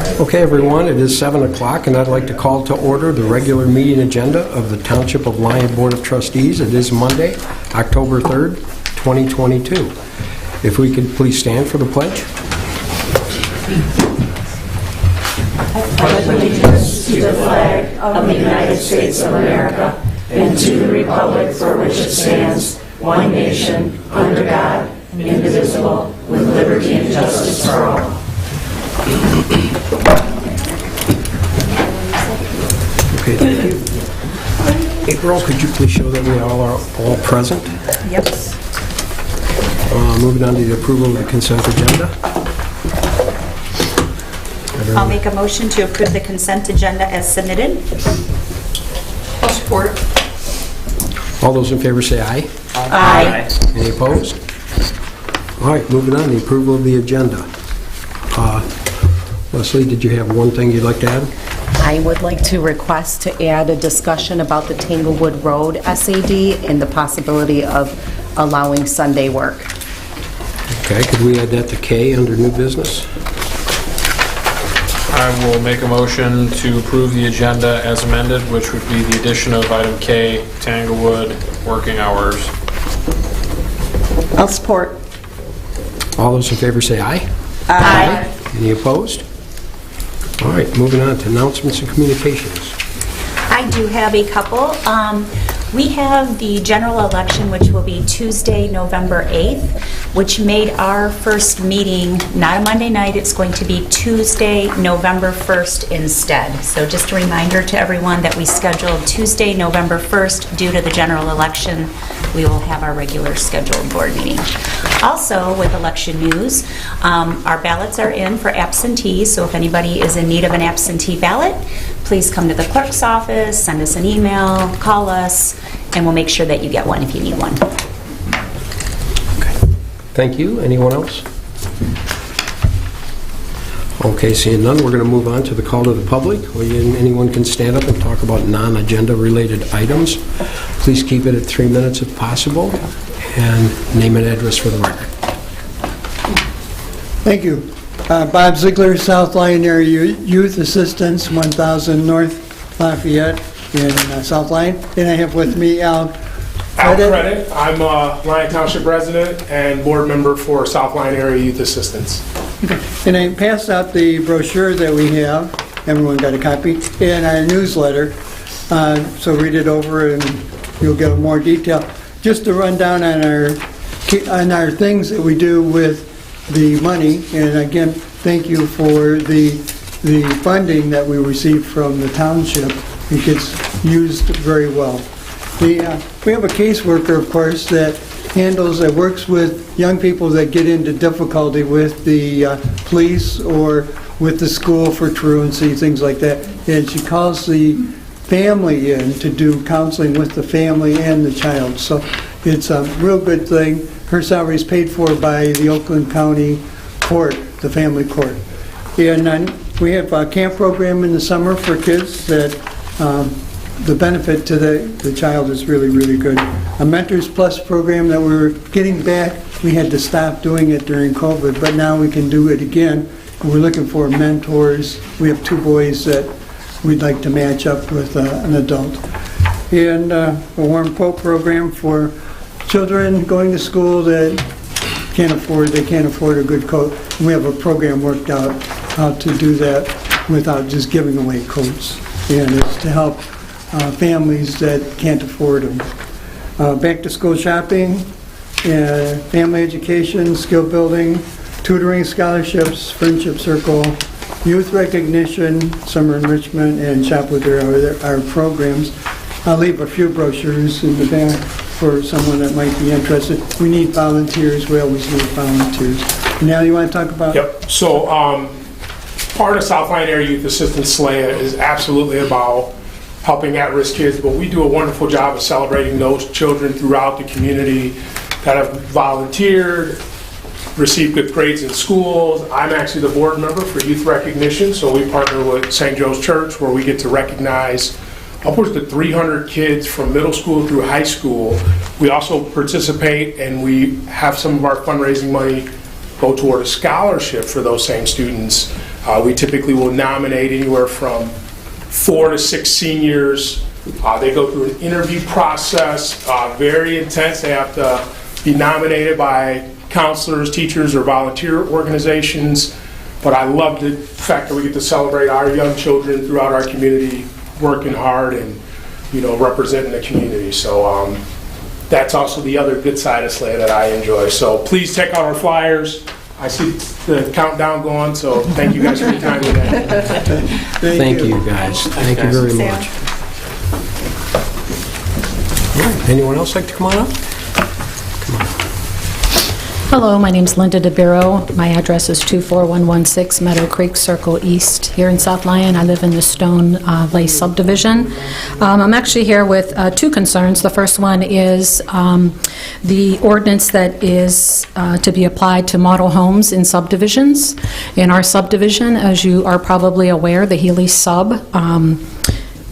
Okay, everyone, it is 7 o'clock, and I'd like to call to order the regular meeting agenda of the Township of Lyon Board of Trustees. It is Monday, October 3rd, 2022. If we could please stand for the pledge. I pledge allegiance to the flag of the United States of America and to the republic for which it stands, one nation, under God, indivisible, with liberty and justice for all. Okay, thank you. April, could you please show that we all are all present? Yes. Moving on to the approval of the consent agenda. I'll make a motion to approve the consent agenda as submitted. I'll support it. All those in favor say aye. Aye. Any opposed? All right, moving on, the approval of the agenda. Leslie, did you have one thing you'd like to add? I would like to request to add a discussion about the Tanglewood Road SAD and the possibility of allowing Sunday work. Okay, could we add that to K under new business? I will make a motion to approve the agenda as amended, which would be the addition of item K, Tanglewood, working hours. I'll support. All those in favor say aye. Aye. Any opposed? All right, moving on to announcements and communications. I do have a couple. We have the general election, which will be Tuesday, November 8th, which made our first meeting not a Monday night. It's going to be Tuesday, November 1st instead. So just a reminder to everyone that we scheduled Tuesday, November 1st due to the general election. We will have our regular scheduled board meeting. Also, with election news, our ballots are in for absentees, so if anybody is in need of an absentee ballot, please come to the clerk's office, send us an email, call us, and we'll make sure that you get one if you need one. Okay. Thank you. Anyone else? Okay, seeing none, we're going to move on to the call to the public. Anyone can stand up and talk about non-agenda related items. Please keep it at 3 minutes if possible, and name and address for the record. Thank you. Bob Ziegler, South Lyon Area Youth Assistance, 1000 North Lafayette in South Lyon. And I have with me Al Credit. I'm a Lyon Township resident and board member for South Lyon Area Youth Assistance. And I passed out the brochure that we have. Everyone got a copy. And our newsletter. So read it over and you'll get more detail. Just to run down on our things that we do with the money. And again, thank you for the funding that we receive from the township. It gets used very well. We have a caseworker, of course, that works with young people that get into difficulty with the police or with the school for truancy, things like that. And she calls the family in to do counseling with the family and the child. So it's a real good thing. Her salary is paid for by the Oakland County Court, the family court. And we have a camp program in the summer for kids that the benefit to the child is really, really good. A Mentors Plus program that we're getting back. We had to stop doing it during COVID, but now we can do it again. We're looking for mentors. We have 2 boys that we'd like to match up with an adult. And a Warm Quote program for children going to school that can't afford a good coat. And we have a program worked out how to do that without just giving away coats. And it's to help families that can't afford them. Back to school shopping, family education, skill building, tutoring, scholarships, friendship circle, youth recognition, summer enrichment, and shop with our programs. I'll leave a few brochures in the back for someone that might be interested. We need volunteers. We always need volunteers. Now you want to talk about? Yep. So part of South Lyon Area Youth Assistance SLAA is absolutely about helping at-risk kids, but we do a wonderful job of celebrating those children throughout the community that have volunteered, received good grades in schools. I'm actually the board member for Youth Recognition, so we partner with St. Joe's Church where we get to recognize upwards to 300 kids from middle school through high school. We also participate and we have some of our fundraising money go toward a scholarship for those same students We typically will nominate anywhere from 4 to 6 seniors. They go through an interview process, very intense. They have to be nominated by counselors, teachers, or volunteer organizations. But I love the fact that we get to celebrate our young children throughout our community, working hard and, representing the community. So that's also the other good side of SLAA that I enjoy. So please check out our flyers. I see the countdown going, so thank you guys for your time today. Thank you, guys. Thank you very much. All right, anyone else like to come on up? Hello, my name's Linda DeBiro. My address is 24116 Meadow Creek Circle East here in South Lyon. I live in the Stone Lace subdivision. I'm actually here with 2 concerns. The first one is the ordinance that is to be applied to model homes in subdivisions. In our subdivision, as you are probably aware, the Healy sub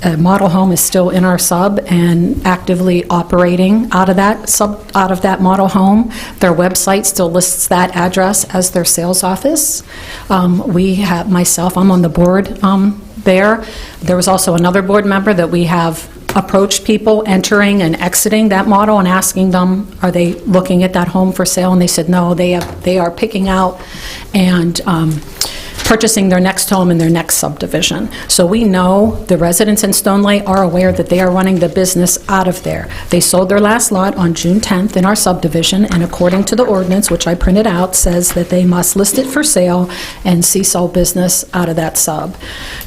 a model home is still in our sub and actively operating out of that model home. Their website still lists that address as their sales office. We have myself. I'm on the board there. There was also another board member that we have approached people entering and exiting that model and asking them, are they looking at that home for sale? And they said no. They are picking out and purchasing their next home in their next subdivision. So we know the residents in Stoneleigh are aware that they are running the business out of there. They sold their last lot on June 10th in our subdivision, and according to the ordinance, which I printed out, says that they must list it for sale and cease all business out of that sub.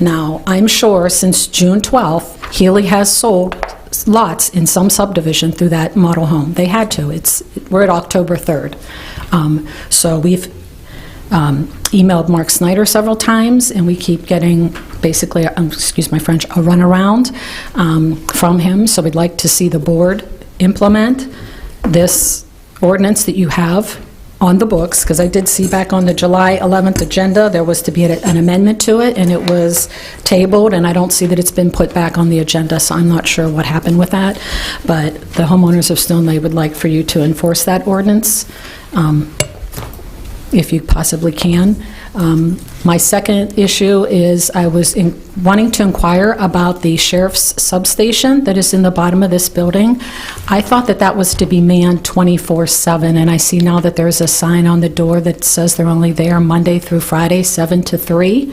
Now, I'm sure since June 12th, Healy has sold lots in some subdivision through that model home. They had to. We're at October 3rd. So we've emailed Mark Snyder several times, and we keep getting basically, excuse my French, a runaround from him. So we'd like to see the board implement this ordinance that you have on the books, because I did see back on the July 11th agenda there was to be an amendment to it, and it was tabled, and I don't see that it's been put back on the agenda, so I'm not sure what happened with that. But the homeowners of Stoneleigh would like for you to enforce that ordinance, if you possibly can. My second issue is I was wanting to inquire about the sheriff's substation that is in the bottom of this building. I thought that that was to be manned 24/7, and I see now that there's a sign on the door that says they're only there Monday through Friday, 7 to 3.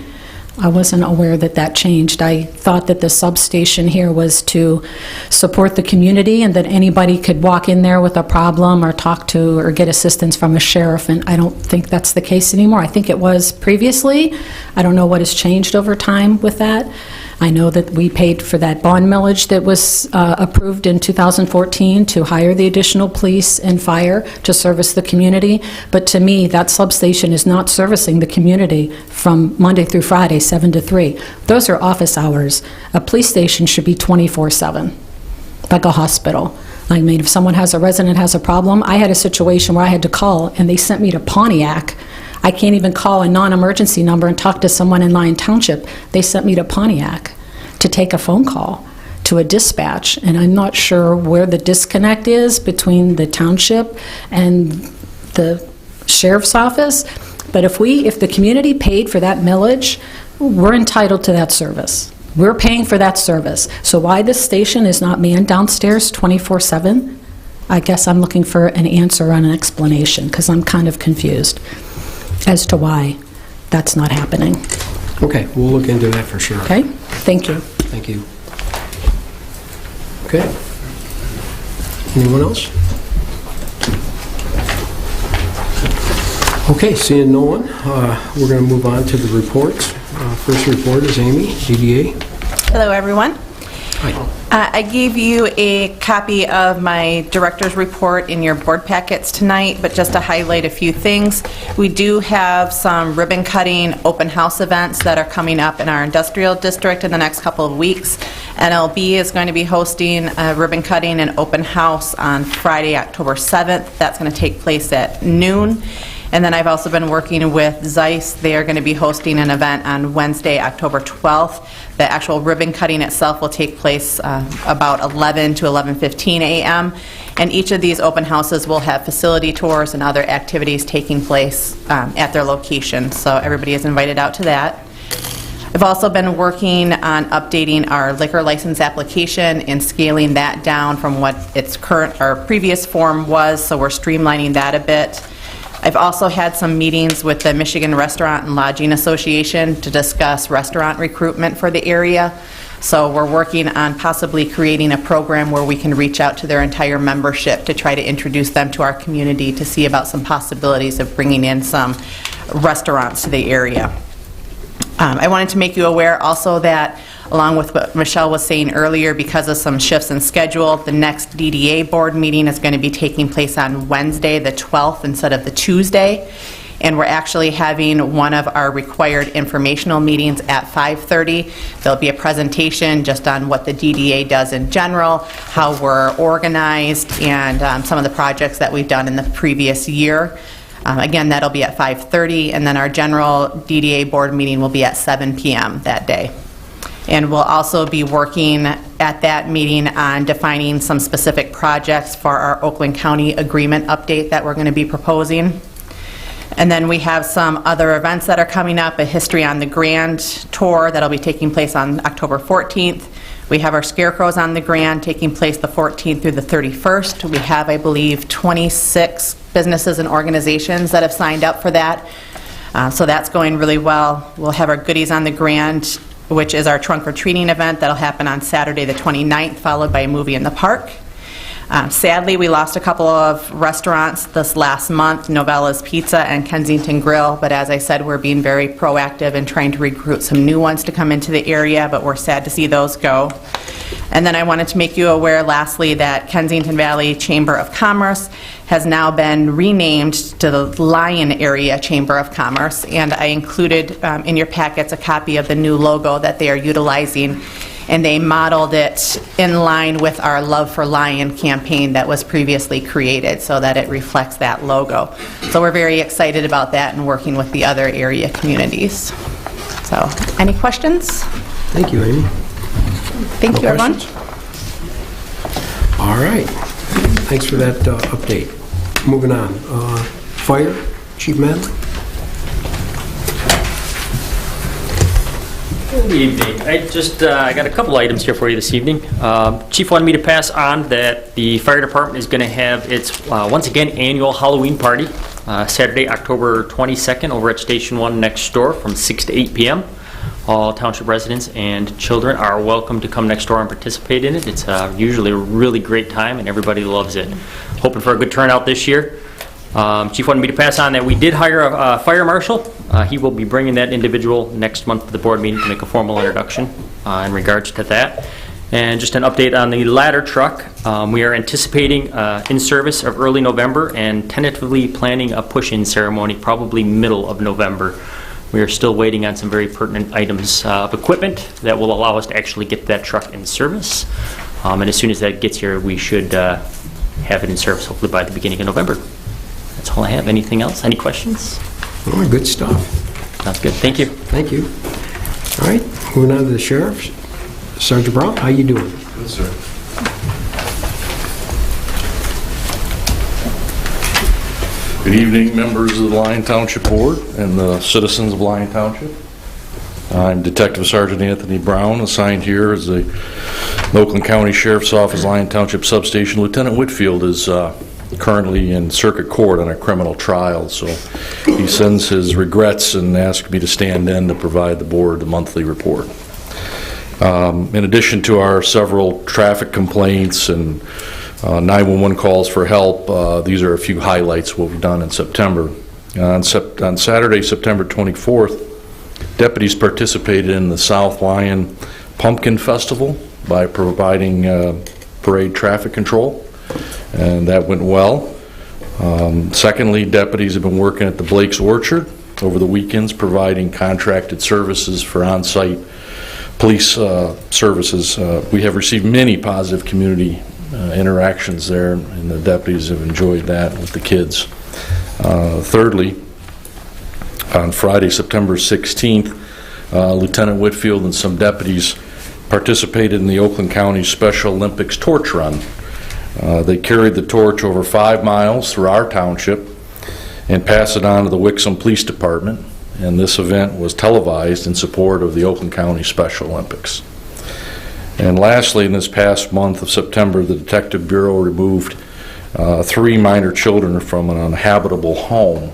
I wasn't aware that that changed. I thought that the substation here was to support the community and that anybody could walk in there with a problem or talk to or get assistance from a sheriff, and I don't think that's the case anymore. I think it was previously. I don't know what has changed over time with that. I know that we paid for that bond millage that was approved in 2014 to hire the additional police and fire to service the community, but to me, that substation is not servicing the community from Monday through Friday, 7 to 3. Those are office hours. A police station should be 24/7, like a hospital. I mean, if a resident has a problem, I had a situation where I had to call, and they sent me to Pontiac. I can't even call a non-emergency number and talk to someone in Lyon Township. They sent me to Pontiac to take a phone call to a dispatch, and I'm not sure where the disconnect is between the township and the sheriff's office, but if the community paid for that millage, we're entitled to that service. We're paying for that service. So why this station is not manned downstairs 24/7? I guess I'm looking for an answer and an explanation, because I'm kind of confused as to why that's not happening. Okay, we'll look into that for sure. Okay? Thank you. Thank you. Okay. Anyone else? Okay, seeing no one, we're going to move on to the reports. First report is Amy, DDA. Hello, everyone. Hi. I gave you a copy of my director's report in your board packets tonight, but just to highlight a few things, we do have some ribbon cutting open house events that are coming up in our industrial district in the next couple of weeks. NLB is going to be hosting a ribbon cutting and open house on Friday, October 7th. That's going to take place at noon. And then I've also been working with Zeiss. They are going to be hosting an event on Wednesday, October 12th. The actual ribbon cutting itself will take place about 11 to 11:15 a.m. And each of these open houses will have facility tours and other activities taking place at their location. So everybody is invited out to that. I've also been working on updating our liquor license application and scaling that down from what its current or previous form was, so we're streamlining that a bit. I've also had some meetings with the Michigan Restaurant and Lodging Association to discuss restaurant recruitment for the area. So we're working on possibly creating a program where we can reach out to their entire membership to try to introduce them to our community to see about some possibilities of bringing in some restaurants to the area. I wanted to make you aware also that, along with what Michelle was saying earlier, because of some shifts in schedule, the next DDA board meeting is going to be taking place on Wednesday, the 12th, instead of the Tuesday. And we're actually having one of our required informational meetings at 5:30. There'll be a presentation just on what the DDA does in general, how we're organized, and some of the projects that we've done in the previous year. Again, that'll be at 5:30, and then our general DDA board meeting will be at 7 p.m. that day. And we'll also be working at that meeting on defining some specific projects for our Oakland County agreement update that we're going to be proposing. And then we have some other events that are coming up, a History on the Grand tour that'll be taking place on October 14th. We have our Scarecrows on the Grand taking place the 14th through the 31st. We have, I believe, 26 businesses and organizations that have signed up for that. So that's going really well. We'll have our Goodies on the Grand, which is our trunk or treating event that'll happen on Saturday the 29th, followed by a movie in the park. Sadly, we lost a couple of restaurants this last month, Novella's Pizza and Kensington Grill, but as I said, we're being very proactive in trying to recruit some new ones to come into the area, but we're sad to see those go. And then I wanted to make you aware, lastly, that Kensington Valley Chamber of Commerce has now been renamed to the Lyon Area Chamber of Commerce, and I included in your packets a copy of the new logo that they are utilizing, and they modeled it in line with our Love for Lion campaign that was previously created so that it reflects that logo. So we're very excited about that and working with the other area communities. So, any questions? Thank you, Amy. Thank you, everyone. Questions? All right. Thanks for that update. Moving on. Fire, Chief Manley. Good evening. I got a couple items here for you this evening. Chief wanted me to pass on that the fire department is going to have its once again annual Halloween party Saturday, October 22nd over at Station 1 next door from 6 to 8 p.m. All township residents and children are welcome to come next door and participate in it. It's usually a really great time and everybody loves it. Hoping for a good turnout this year. Chief wanted me to pass on that we did hire a fire marshal. He will be bringing that individual next month to the board meeting to make a formal introduction in regards to that. And just an update on the ladder truck. We are anticipating in-service of early November and tentatively planning a push-in ceremony probably middle of November. We are still waiting on some very pertinent items of equipment that will allow us to actually get that truck in service. And as soon as that gets here, we should have it in service hopefully by the beginning of November. That's all I have. Anything else? Any questions? Oh, good stuff. Sounds good. Thank you. Thank you. All right, moving on to the sheriff. Sergeant Brown, how you doing? Good, sir. Good evening, members of the Lyon Township Board and the citizens of Lyon Township. I'm Detective Sergeant Anthony Brown, assigned here as the Oakland County Sheriff's Office, Lyon Township Substation. Lieutenant Whitfield is currently in circuit court on a criminal trial, so he sends his regrets and asks me to stand in to provide the board the monthly report. In addition to our several traffic complaints and 911 calls for help, these are a few highlights of what we've done in September. On Saturday, September 24th, deputies participated in the South Lyon Pumpkin Festival by providing parade traffic control, and that went well. Secondly, deputies have been working at the Blake's Orchard over the weekends, providing contracted services for on-site police services. We have received many positive community interactions there, and the deputies have enjoyed that with the kids. Thirdly, on Friday, September 16th, Lieutenant Whitfield and some deputies participated in the Oakland County Special Olympics torch run. They carried the torch over 5 miles through our township and passed it on to the Wixom Police Department, and this event was televised in support of the Oakland County Special Olympics. And lastly, in this past month of September, the Detective Bureau removed 3 minor children from an uninhabitable home.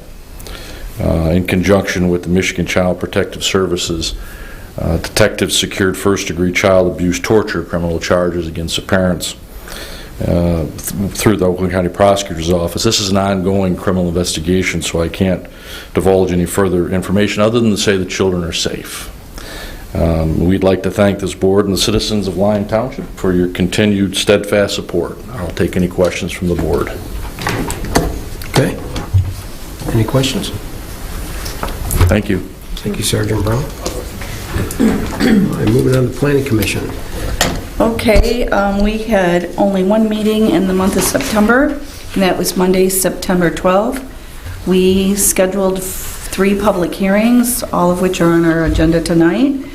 In conjunction with the Michigan Child Protective Services, detectives secured first-degree child abuse torture criminal charges against the parents through the Oakland County Prosecutor's Office. This is an ongoing criminal investigation, so I can't divulge any further information other than to say the children are safe. We'd like to thank this board and the citizens of Lyon Township for your continued steadfast support. I'll take any questions from the board. Okay. Any questions? Thank you. Thank you, Sergeant Brown. All right, moving on to Planning Commission. Okay, we had only one meeting in the month of September, and that was Monday, September 12th. We scheduled 3 public hearings, all of which are on our agenda tonight.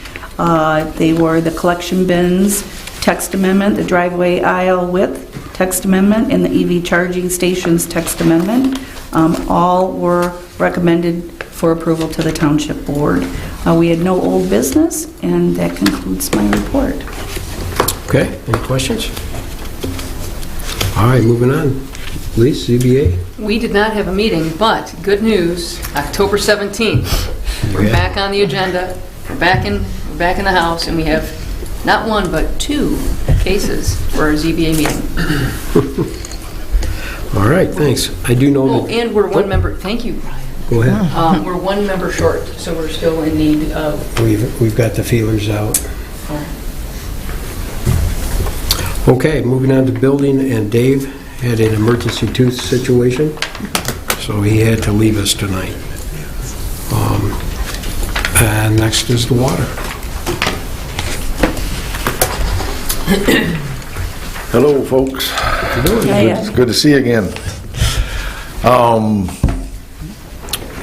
They were the collection bins text amendment, the driveway aisle width text amendment, and the EV charging stations text amendment. All were recommended for approval to the Township Board. We had no old business, and that concludes my report. Okay, any questions? All right, moving on. Lise, ZBA? We did not have a meeting, but good news, October 17th. We're back on the agenda, we're back in the House, and we have not 1 but 2 cases for our ZBA meeting. All right, thanks. I do know Oh, that... and we're 1 member, thank you, Brian. Go ahead. We're 1 member short, so we're still in need of... We've got the feelers out. Okay, moving on to building, and Dave had an emergency tooth situation, so he had to leave us tonight. And next is the water. Hello, folks. It's good to see you again.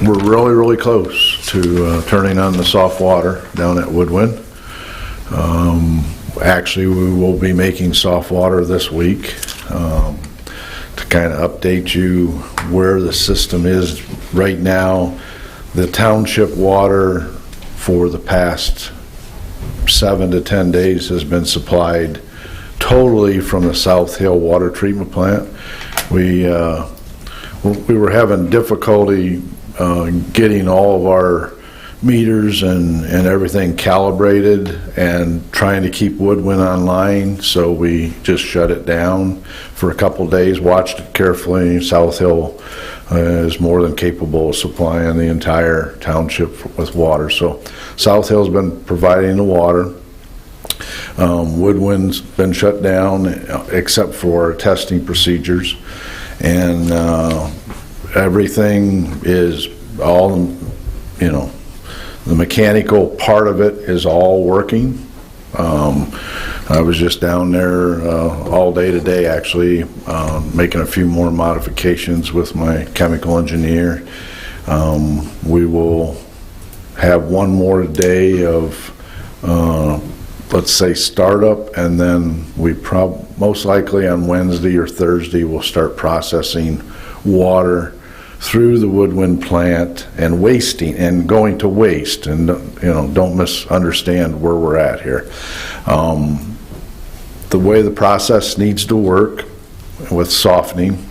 We're really, really close to turning on the soft water down at Woodwind. Actually, we will be making soft water this week. To kind of update you where the system is right now, the township water for the past 7 to 10 days has been supplied totally from the South Hill Water Treatment Plant. We were having difficulty getting all of our meters and everything calibrated and trying to keep Woodwind online, so we just shut it down for a couple of days, watched it carefully. South Hill is more than capable of supplying the entire township with water, so South Hill's been providing the water. Woodwind's been shut down except for testing procedures, and everything is all, you know, the mechanical part of it is all working. I was just down there all day today, actually, making a few more modifications with my chemical engineer. We will have 1 more day of let's say startup, and then we most likely on Wednesday or Thursday we'll start processing water through the Woodwind plant and wasting and going to waste, and you know, don't misunderstand where we're at here. The way the process needs to work with softening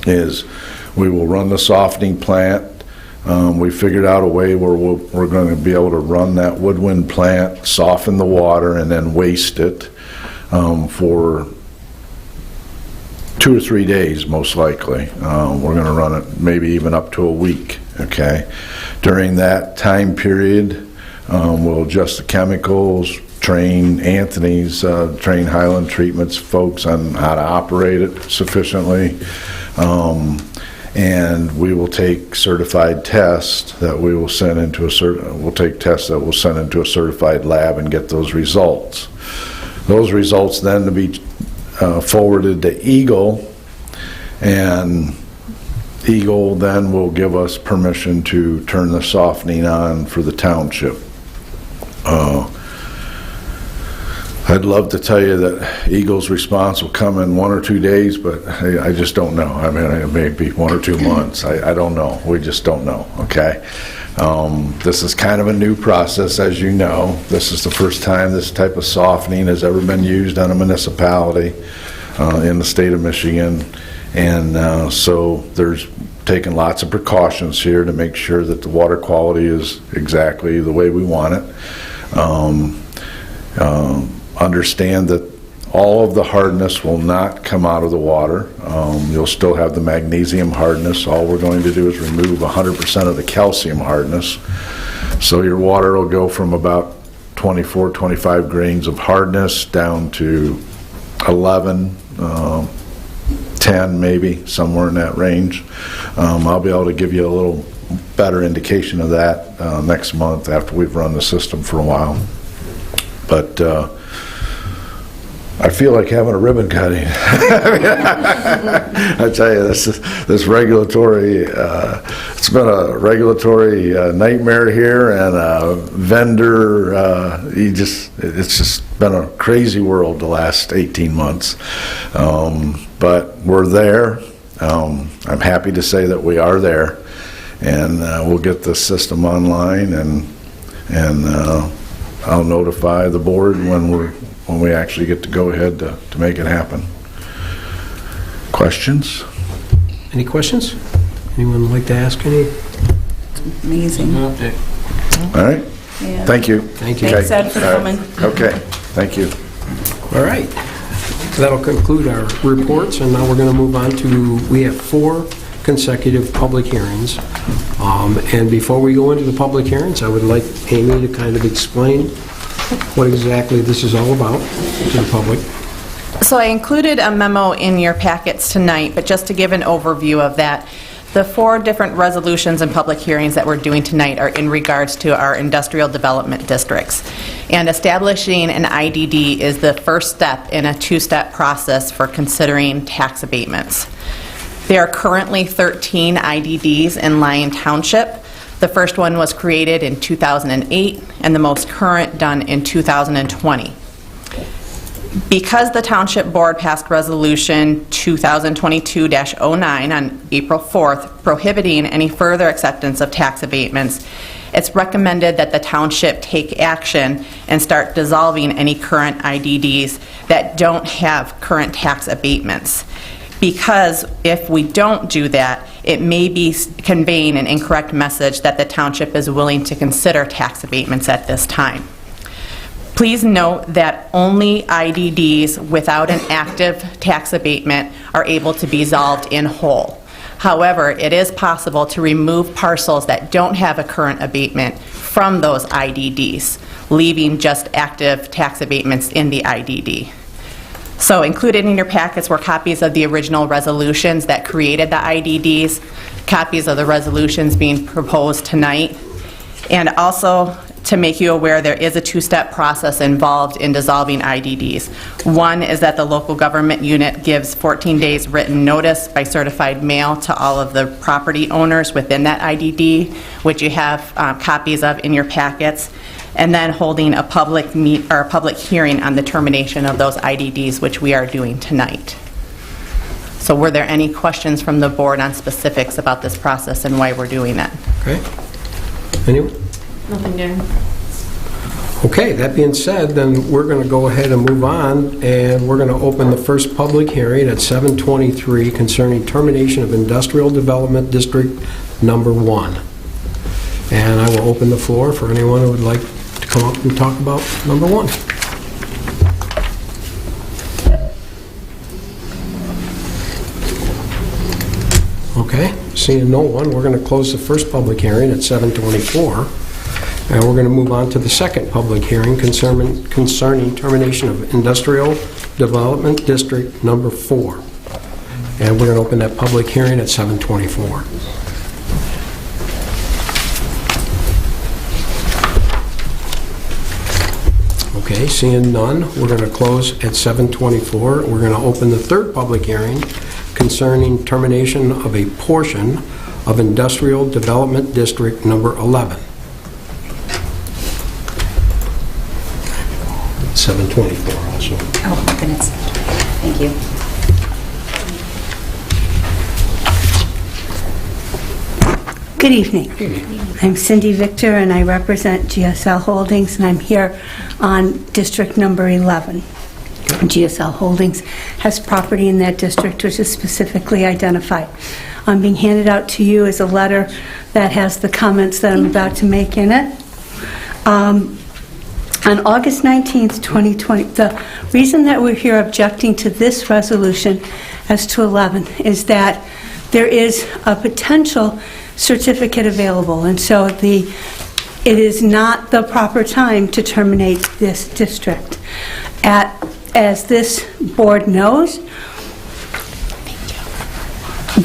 is we will run the softening plant. We figured out a way where we're going to be able to run that Woodwind plant, soften the water, and then waste it for 2 or 3 days, most likely. We're going to run it maybe even up to a week, okay? During that time period, we'll adjust the chemicals, train Anthony's, train Highland Treatments folks on how to operate it sufficiently. And we will take certified tests that we will send into a certified lab and get those results. Those results then to be forwarded to Eagle, and Eagle then will give us permission to turn the softening on for the township. I'd love to tell you that Eagle's response will come in 1 or 2 days, but I just don't know. I mean, it may be 1 or 2 months. I don't know. We just don't know, okay? This is kind of a new process, as you know. This is the first time this type of softening has ever been used on a municipality in the state of Michigan. And so there's taken lots of precautions here to make sure that the water quality is exactly the way we want it. Understand that all of the hardness will not come out of the water. You'll still have the magnesium hardness. All we're going to do is remove 100% of the calcium hardness. So your water will go from about 24, 25 grains of hardness down to 11, 10 maybe, somewhere in that range. I'll be able to give you a little better indication of that next month after we've run the system for a while. But I feel like having a ribbon cutting. I tell you, this regulatory, it's been a regulatory nightmare here, and a vendor, it's just been a crazy world the last 18 months. But we're there. I'm happy to say that we are there, and we'll get the system online, and I'll notify the board when we actually get to go ahead to make it happen. Questions? Any questions? Anyone like to ask any? Amazing. All right. Yeah. Thank you. Thank you. Thanks, Ed, for coming. Okay. Thank you. All right. That'll conclude our reports, and now we're going to move on to, we have 4 consecutive public hearings. And before we go into the public hearings, I would like Amy to kind of explain what exactly this is all about to the public. So I included a memo in your packets tonight, but just to give an overview of that, the 4 different resolutions and public hearings that we're doing tonight are in regards to our industrial development districts. And establishing an IDD is the first step in a 2-step process for considering tax abatements. There are currently 13 IDDs in Lyon Township. The first one was created in 2008, and the most current done in 2020. Because the Township Board passed Resolution 2022-09 on April 4th, prohibiting any further acceptance of tax abatements, it's recommended that the Township take action and start dissolving any current IDDs that don't have current tax abatements. Because if we don't do that, it may be conveying an incorrect message that the township is willing to consider tax abatements at this time. Please note that only IDDs without an active tax abatement are able to be dissolved in whole. However, it is possible to remove parcels that don't have a current abatement from those IDDs, leaving just active tax abatements in the IDD. So included in your packets were copies of the original resolutions that created the IDDs, copies of the resolutions being proposed tonight, and also to make you aware there is a 2-step process involved in dissolving IDDs. One is that the local government unit gives 14 days written notice by certified mail to all of the property owners within that IDD, which you have copies of in your packets, and then holding a public hearing on the termination of those IDDs, which we are doing tonight. So were there any questions from the board on specifics about this process and why we're doing that? Okay. Anyone? Nothing, Darren. Okay, that being said, then we're going to go ahead and move on, and we're going to open the first public hearing at 7:23 concerning termination of Industrial Development District Number 1. And I will open the floor for anyone who would like to come up and talk about number 1. Okay, seeing no one, we're going to close the first public hearing at 7:24. And we're going to move on to the second public hearing concerning termination of Industrial Development District Number 4. And we're going to open that public hearing at 7:24. Okay, seeing none, we're going to close at 7:24. We're going to open the third public hearing concerning termination of a portion of Industrial Development District Number 11. 724 also. Oh, my goodness. Thank you. Good evening. I'm Cindy Victor, and I represent GSL Holdings, and I'm here on District Number 11. GSL Holdings has property in that district which is specifically identified. Being handed out to you is a letter that has the comments that I'm about to make in it. On August 19th, 2020, the reason that we're here objecting to this resolution as to 11 is that there is a potential certificate available, and so it is not the proper time to terminate this district. As this board knows,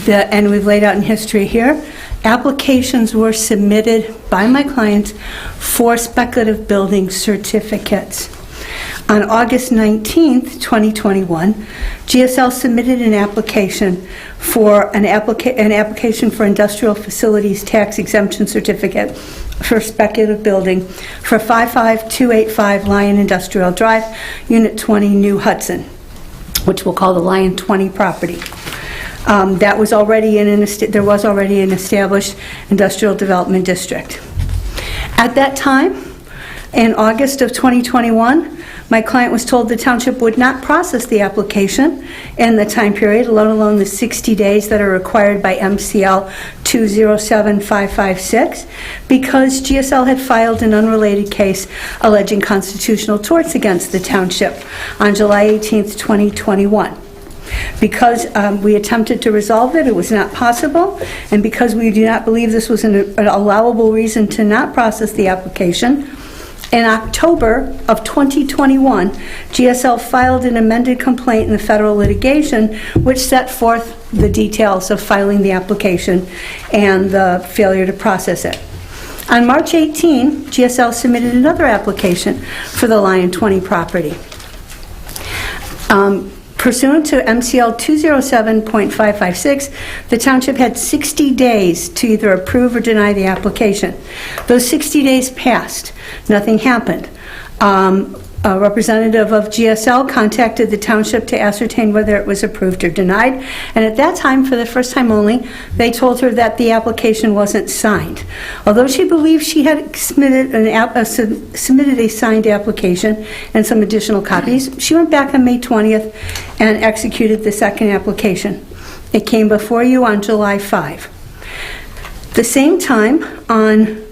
and we've laid out in history here, applications were submitted by my clients for speculative building certificates. On August 19th, 2021, GSL submitted an application for an application for industrial facilities tax exemption certificate for speculative building for 55285 Lion Industrial Drive, Unit 20, New Hudson, which we'll call the Lion 20 property. There was already an established industrial development district. At that time, in August of 2021, my client was told the township would not process the application in the time period, let alone the 60 days that are required by MCL 207556, because GSL had filed an unrelated case alleging constitutional torts against the township on July 18th, 2021. Because we attempted to resolve it, it was not possible, and because we do not believe this was an allowable reason to not process the application, in October of 2021, GSL filed an amended complaint in the federal litigation which set forth the details of filing the application and the failure to process it. On March 18, GSL submitted another application for the Lion 20 property. Pursuant to MCL 207.556, the township had 60 days to either approve or deny the application. Those 60 days passed. Nothing happened. A representative of GSL contacted the township to ascertain whether it was approved or denied, and at that time, for the first time only, they told her that the application wasn't signed. Although she believed she had submitted a signed application and some additional copies, she went back on May 20th and executed the second application. It came before you on July 5. The same time on,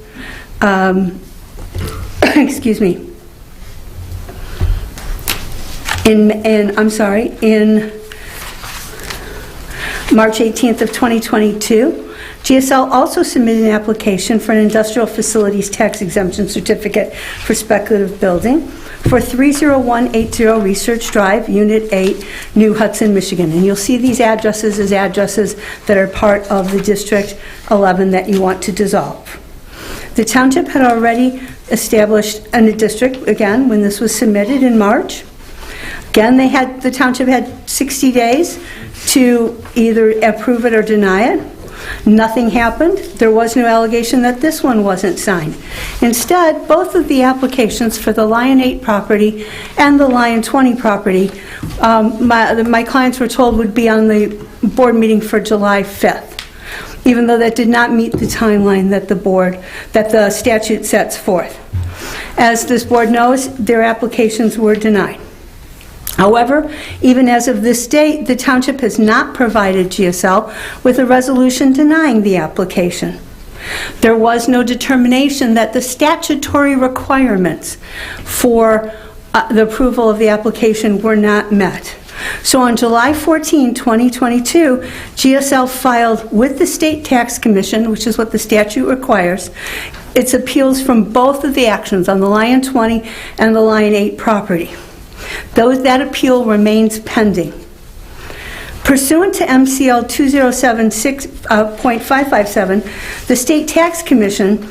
excuse me, in March 18th of 2022, GSL also submitted an application for an industrial facilities tax exemption certificate for speculative building for 30180 Research Drive, Unit 8, New Hudson, Michigan. And you'll see these addresses as addresses that are part of the District 11 that you want to dissolve. The township had already established a district, again, when this was submitted in March. Again, the township had 60 days to either approve it or deny it. Nothing happened. There was no allegation that this one wasn't signed. Instead, both of the applications for the Lion 8 property and the Lion 20 property, my clients were told would be on the board meeting for July 5th, even though that did not meet the timeline that the statute sets forth. As this board knows, their applications were denied. However, even as of this date, the township has not provided GSL with a resolution denying the application. There was no determination that the statutory requirements for the approval of the application were not met. So on July 14, 2022, GSL filed with the State Tax Commission, which is what the statute requires, its appeals from both of the actions on the Lion 20 and the Lion 8 property. That appeal remains pending. Pursuant to MCL 2076.557, the State Tax Commission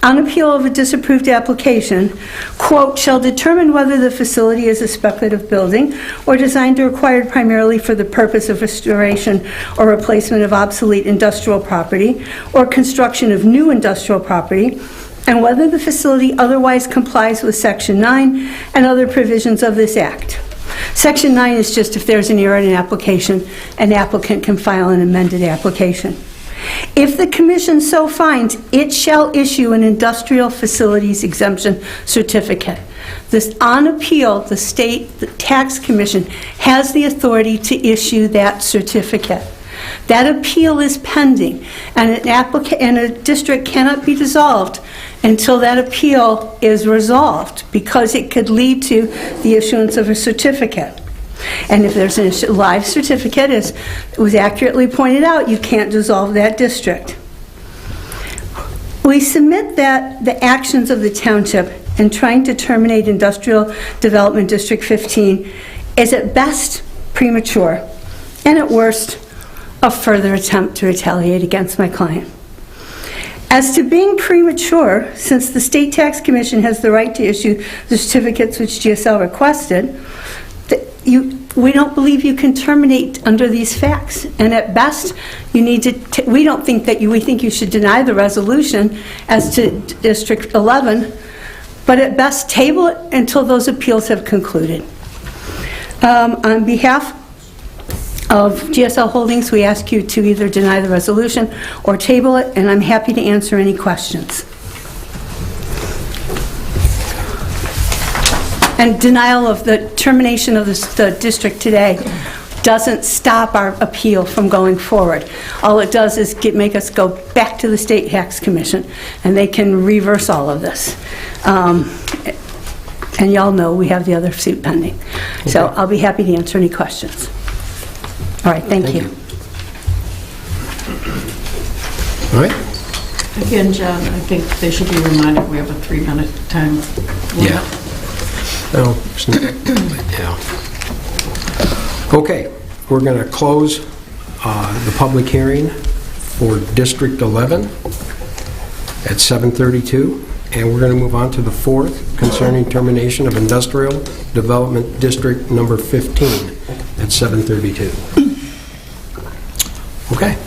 on appeal of a disapproved application, quote, shall determine whether the facility is a speculative building or designed or acquired primarily for the purpose of restoration or replacement of obsolete industrial property or construction of new industrial property, and whether the facility otherwise complies with Section 9 and other provisions of this Act. Section 9 is just if there's an error in an application, an applicant can file an amended application. If the Commission so finds, it shall issue an industrial facilities exemption certificate. This, on appeal, the Tax Commission has the authority to issue that certificate. That appeal is pending, and a district cannot be dissolved until that appeal is resolved, because it could lead to the issuance of a certificate. And if there's a live certificate, as was accurately pointed out, you can't dissolve that district. We submit that the actions of the township in trying to terminate Industrial Development District 15 is at best premature, and at worst, a further attempt to retaliate against my client. As to being premature, since the State Tax Commission has the right to issue the certificates which GSL requested, we don't believe you can terminate under these facts. And at best, you need to, we think you should deny the resolution as to District 11, but at best, table it until those appeals have concluded. On behalf of GSL Holdings, we ask you to either deny the resolution or table it, and I'm happy to answer any questions. And denial of the termination of the district today doesn't stop our appeal from going forward. All it does is make us go back to the State Tax Commission, and they can reverse all of this. And y'all know we have the other suit pending. Okay. So I'll be happy to answer any questions. All right, thank you. All right. Again, John, I think they should be reminded we have a 3-minute time limit. Yeah. No, yeah. Okay, we're going to close the public hearing for District 11 at 7:32, and we're going to move on to the fourth concerning termination of Industrial Development District number 15 at 7:32. Okay.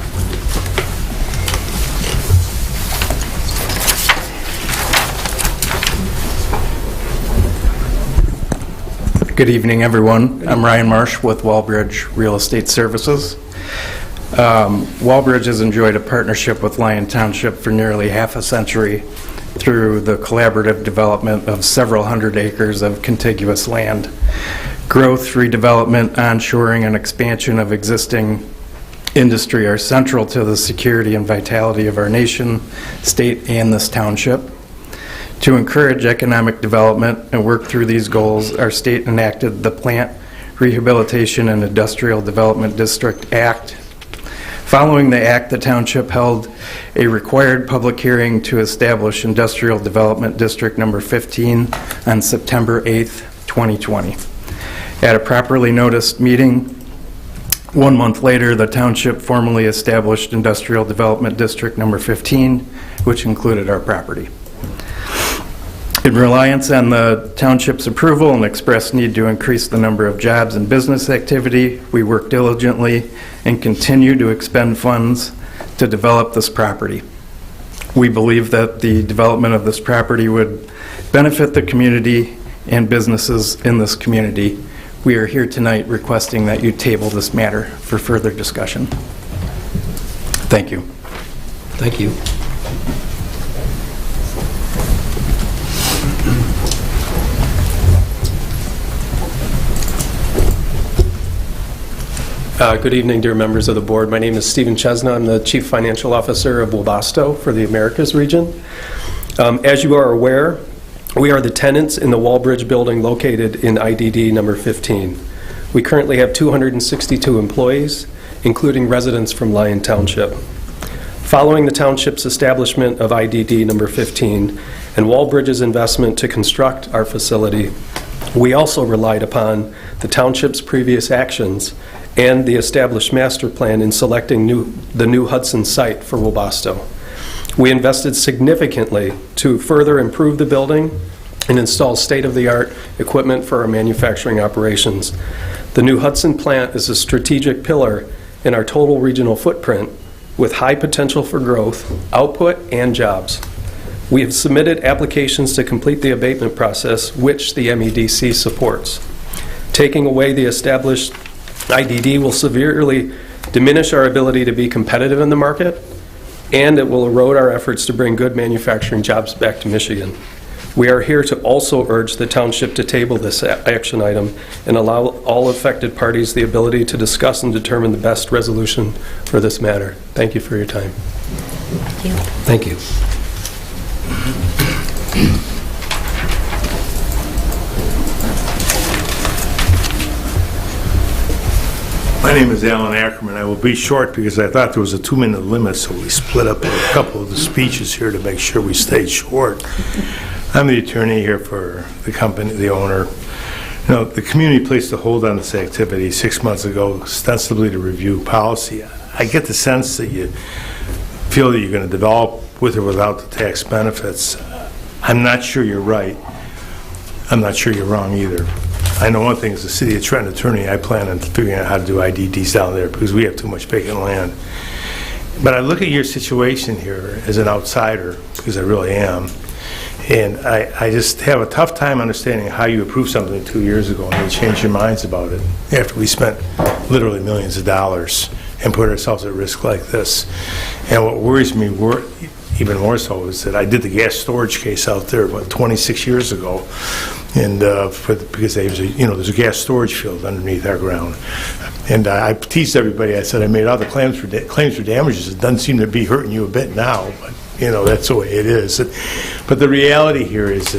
Good evening, everyone. I'm Ryan Marsh with Wallbridge Real Estate Services. Wallbridge has enjoyed a partnership with Lyon Township for nearly half a century through the collaborative development of several hundred acres of contiguous land. Growth, redevelopment, onshoring, and expansion of existing industry are central to the security and vitality of our nation, state, and this township. To encourage economic development and work through these goals, our state enacted the Plant Rehabilitation and Industrial Development District Act. Following the act, the township held a required public hearing to establish Industrial Development District number 15 on September 8th, 2020. At a properly noticed meeting, 1 month later, the township formally established Industrial Development District number 15, which included our property. In reliance on the township's approval and express need to increase the number of jobs and business activity, we work diligently and continue to expend funds to develop this property. We believe that the development of this property would benefit the community and businesses in this community. We are here tonight requesting that you table this matter for further discussion. Thank you. Thank you. Good evening, dear members of the board. My name is Stephen Chesna. I'm the Chief Financial Officer of Wabasto for the Americas region. As you are aware, we are the tenants in the Wallbridge building located in IDD number 15. We currently have 262 employees, including residents from Lyon Township. Following the township's establishment of IDD number 15 and Wallbridge's investment to construct our facility, we also relied upon the township's previous actions and the established master plan in selecting the new Hudson site for Wabasto. We invested significantly to further improve the building and install state-of-the-art equipment for our manufacturing operations. The new Hudson plant is a strategic pillar in our total regional footprint with high potential for growth, output, and jobs. We have submitted applications to complete the abatement process, which the MEDC supports. Taking away the established IDD will severely diminish our ability to be competitive in the market, and it will erode our efforts to bring good manufacturing jobs back to Michigan. We are here to also urge the township to table this action item and allow all affected parties the ability to discuss and determine the best resolution for this matter. Thank you for your time. Thank you. My name is Alan Ackerman. I will be short because I thought there was a 2-minute limit, so we split up a couple of the speeches here to make sure we stayed short. I'm the attorney here for the company, the owner. You know, the community placed a hold on this activity 6 months ago, ostensibly to review policy. I get the sense that you feel that you're going to develop with or without the tax benefits. I'm not sure you're right. I'm not sure you're wrong either. I know one thing, as a city of Trenton attorney, I plan on figuring out how to do IDDs down there because we have too much vacant land. But I look at your situation here as an outsider, because I really am, and I just have a tough time understanding how you approved something 2 years ago and then changed your minds about it after we spent literally millions of dollars and put ourselves at risk like this. And what worries me even more so is that I did the gas storage case out there, 26 years ago, and because there's a gas storage field underneath our ground. And I teased everybody. I said I made all the claims for damages. It doesn't seem to be hurting you a bit now, but that's the way it is. But the reality here is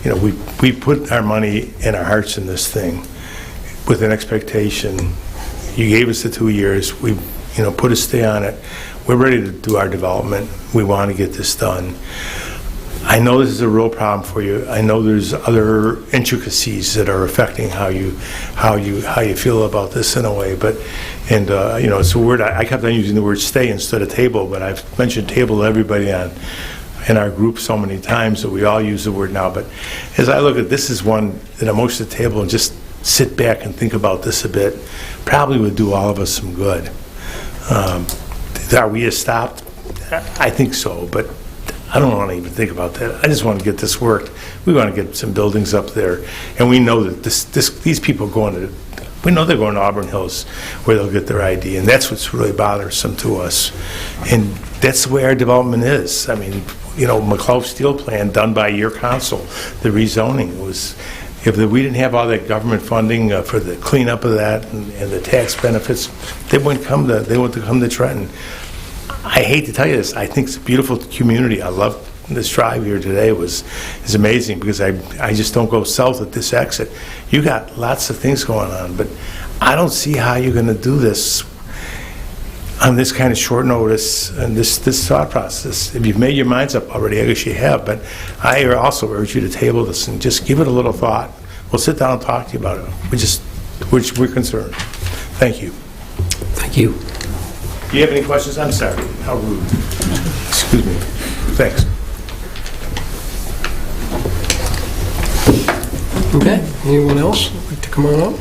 that we put our money and our hearts in this thing with an expectation. You gave us the 2 years. We put a stay on it. We're ready to do our development. We want to get this done. I know this is a real problem for you. I know there's other intricacies that are affecting how you feel about this in a way. But it's a word I kept on using the word stay instead of table. But I've mentioned table to everybody in our group so many times that we all use the word now. But as I look at this, is one that I'm most at the table and just sit back and think about this a bit. Probably would do all of us some good. Are we stopped? I think so, but I don't want to even think about that. I just want to get this worked. We want to get some buildings up there, and we know that these people we know they're going to Auburn Hills where they'll get their ID, and that's what's really bothersome to us. And that's the way our development is. I mean, McClough Steel Plan done by your council, the rezoning was. If we didn't have all that government funding for the cleanup of that and the tax benefits, they wouldn't come to Trenton. I hate to tell you this. I think it's a beautiful community. I love this drive here today. Is amazing because I just don't go south at this exit. You got lots of things going on, but I don't see how you're going to do this on this kind of short notice and this thought process. If you've made your minds up already, I guess you have, but I also urge you to table this and just give it a little thought. We'll sit down and talk to you about it. We're concerned. Thank you. Thank you. Do you have any questions? I'm sorry. How rude. Excuse me. Thanks. Okay. Anyone else like to come on up?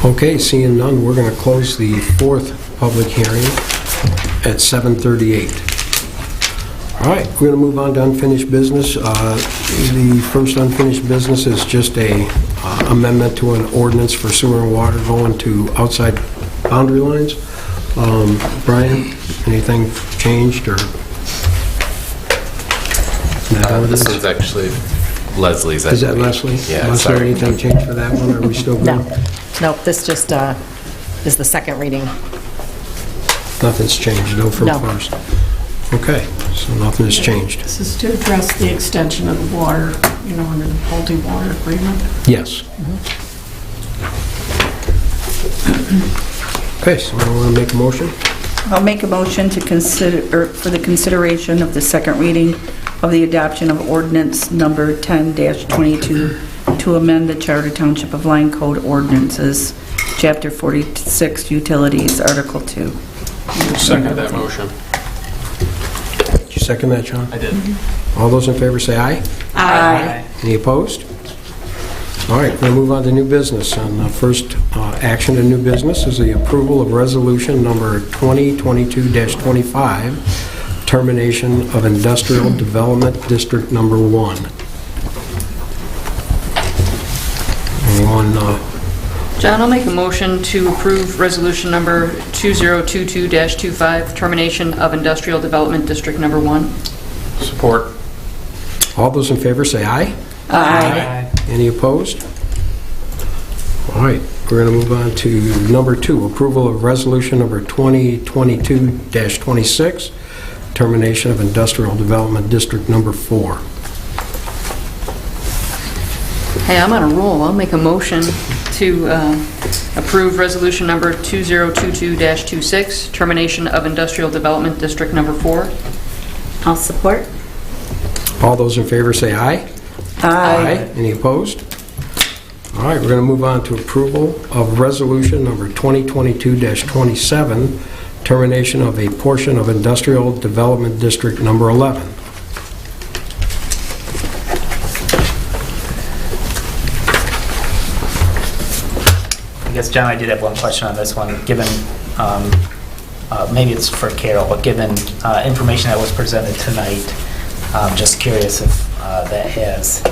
Okay, seeing none, we're going to close the fourth public hearing at 7:38. All right, we're going to move on to unfinished business. The first unfinished business is just a amendment to an ordinance for sewer and water going to outside boundary lines. Brian, anything changed or? This one's actually Leslie's. Is that Leslie? Yeah, Was there anything changed for that one? Are we still good? No, this just is the second reading. Nothing's changed, no from No. first. Okay, so nothing has changed. This is to address the extension of the water, under the multi-water agreement. Yes. Okay, so I want to make a motion. I'll make a motion to for the consideration of the second reading of the adoption of ordinance number 10-22 to amend the Charter Township of Lyon Code Ordinances, Chapter 46, Utilities, Article 2. Second that motion. Did you second that, John? I did. All those in favor say aye. Aye. Any opposed? All right, we're going to move on to new business. And the first action to new business is the approval of resolution number 2022-25, termination of Industrial Development District Number 1. Anyone? John, I'll make a motion to approve resolution number 2022-25, termination of Industrial Development District Number 1. Support. All those in favor say aye. Aye. Any opposed? All right, we're going to move on to number 2, approval of resolution number 2022-26, termination of Industrial Development District Number 4. Hey, I'm on a roll. I'll make a motion to approve resolution number 2022-26, termination of Industrial Development District Number 4. I'll support. All those in favor say aye. Aye. Any opposed? All right, we're going to move on to approval of resolution number 2022-27, termination of a portion of Industrial Development District Number 11. I guess, John, I did have one question on this one, given, maybe it's for Carol, but given information that was presented tonight, I'm just curious if that has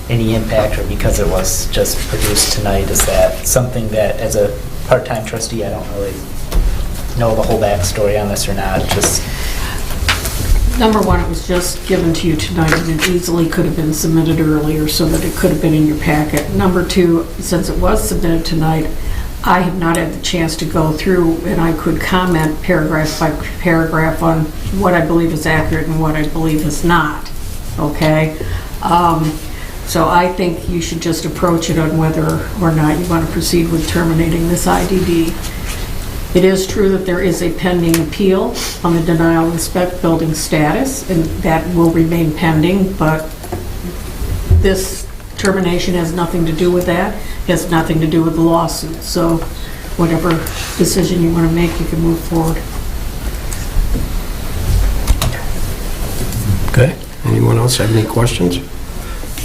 any impact, or because it was just produced tonight, is that something that, as a part-time trustee, I don't really know the whole backstory on this or not, just... Number one, it was just given to you tonight, and it easily could have been submitted earlier so that it could have been in your packet. Number two, since it was submitted tonight, I have not had the chance to go through, and I could comment paragraph by paragraph on what I believe is accurate and what I believe is not, okay? So I think you should just approach it on whether or not you want to proceed with terminating this IDD. It is true that there is a pending appeal on the denial of spec building status, and that will remain pending, but this termination has nothing to do with that. It has nothing to do with the lawsuit. So whatever decision you want to make, you can move forward. Okay. Anyone else have any questions?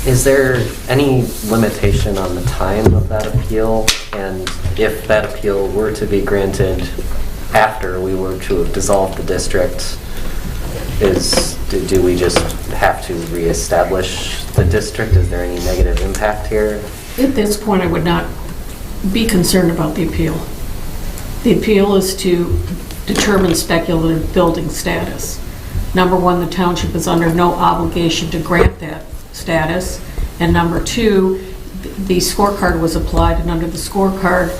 Is there any limitation on the time of that appeal? And if that appeal were to be granted after we were to have dissolved the district, do we just have to reestablish the district? Is there any negative impact here? At this point, I would not be concerned about the appeal. The appeal is to determine speculative building status. Number one, the township is under no obligation to grant that status. And number two, the scorecard was applied, and under the scorecard,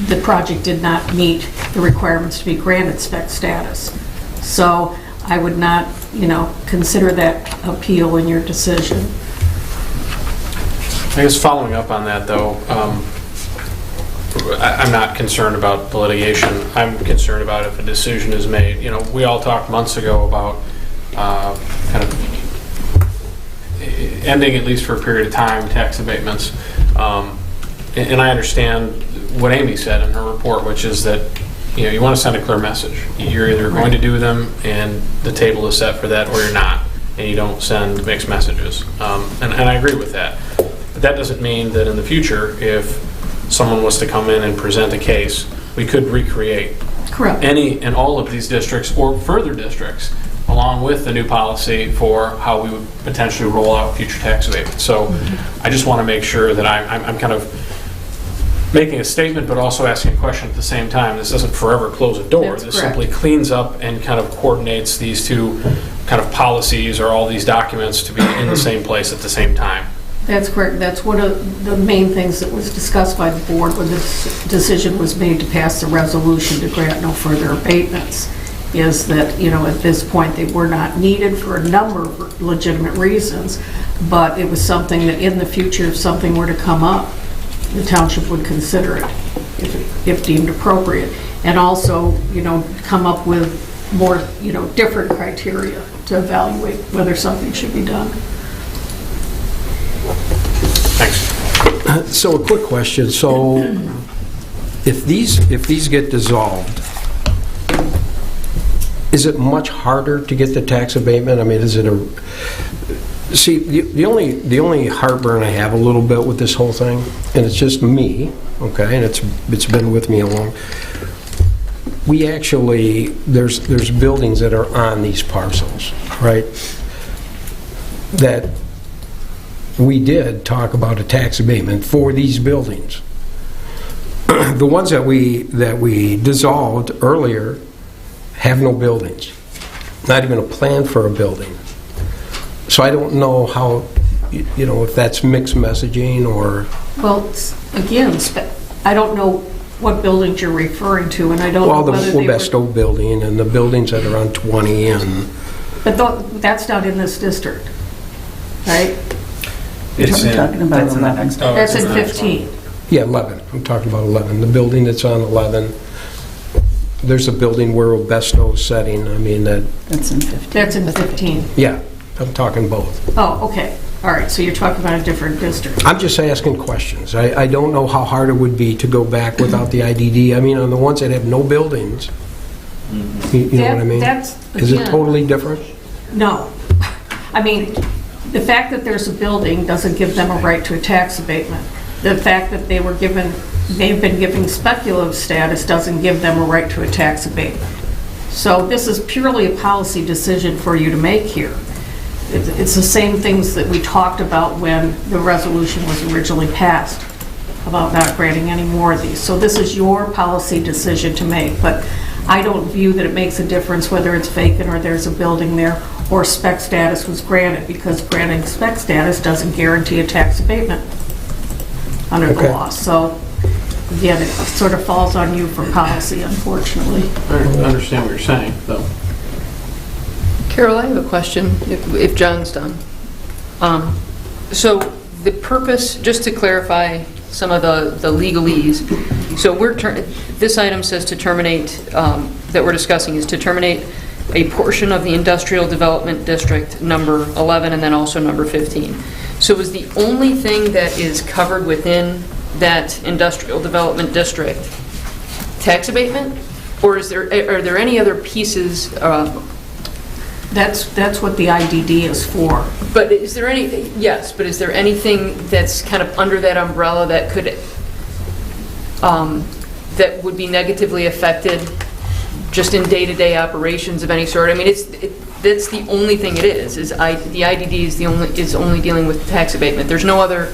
the project did not meet the requirements to be granted spec status. So I would not, consider that appeal in your decision. I guess following up on that, though, I'm not concerned about the litigation. I'm concerned about if a decision is made. We all talked months ago about kind of ending, at least for a period of time, tax abatements. And I understand what Amy said in her report, which is that you want to send a clear message. You're either going to do them and the table is set for that, or you're not, and you don't send mixed messages. And I agree with that. But that doesn't mean that in the future, if someone was to come in and present a case, we could recreate Correct. any and all of these districts or further districts, along with the new policy for how we would potentially roll out future tax abatements. So I just want to make sure that I'm kind of making a statement, but also asking a question at the same time. This doesn't forever close a door. That's This correct. simply cleans up and kind of coordinates these two kind of policies or all these documents to be in the same place at the same time. That's correct. That's one of the main things that was discussed by the board when this decision was made to pass the resolution to grant no further abatements, is that, at this point, they were not needed for a number of legitimate reasons, but it was something that in the future, if something were to come up, the township would consider it if deemed appropriate, and also, come up with more, different criteria to evaluate whether something should be done. Thanks. So a quick question. So if these get dissolved, is it much harder to get the tax abatement? I mean, is it a... See, the only heartburn I have a little bit with this whole thing, and it's just me, okay, and it's been with me a long... We actually, there's buildings that are on these parcels, right? That we did talk about a tax abatement for these buildings. The ones that we dissolved earlier have no buildings, not even a plan for a building. So I don't know how, if that's mixed messaging or... Well, again, I don't know what buildings you're referring to, and I don't know whether they were... Well, the Webesto building and the buildings that are on 20 and... But that's not in this district, right? It's talking about 11. That's in 15. Yeah, 11. I'm talking about 11. The building that's on 11, there's a building where Webesto's setting, I mean, That's in 15. That's in 15. Yeah, I'm talking both. Oh, okay. All right, so you're talking about a different district. I'm just asking questions. I don't know how hard it would be to go back without the IDD. I mean, on the ones that have no buildings, you know what I mean? Is it totally different? No. I mean, the fact that there's a building doesn't give them a right to a tax abatement. The fact that they've been given speculative status doesn't give them a right to a tax abatement. So this is purely a policy decision for you to make here. It's the same things that we talked about when the resolution was originally passed about not granting any more of these. So this is your policy decision to make, but I don't view that it makes a difference whether it's vacant or there's a building there or spec status was granted, because granting spec status doesn't guarantee a tax abatement under the law. So again, it sort of falls on you for policy, unfortunately. I understand what you're saying, though. Carol, I have a question, if John's done. So the purpose, just to clarify some of the legalese, so this item says to terminate, that we're discussing is to terminate a portion of the industrial development district, number 11, and then also number 15. So is the only thing that is covered within that industrial development district tax abatement? Or are there any other pieces? That's what the IDD is for. But is there is there anything that's kind of under that umbrella that could, that would be negatively affected just in day-to-day operations of any sort? I mean, that's the only thing it is the IDD is only dealing with tax abatement. There's no other...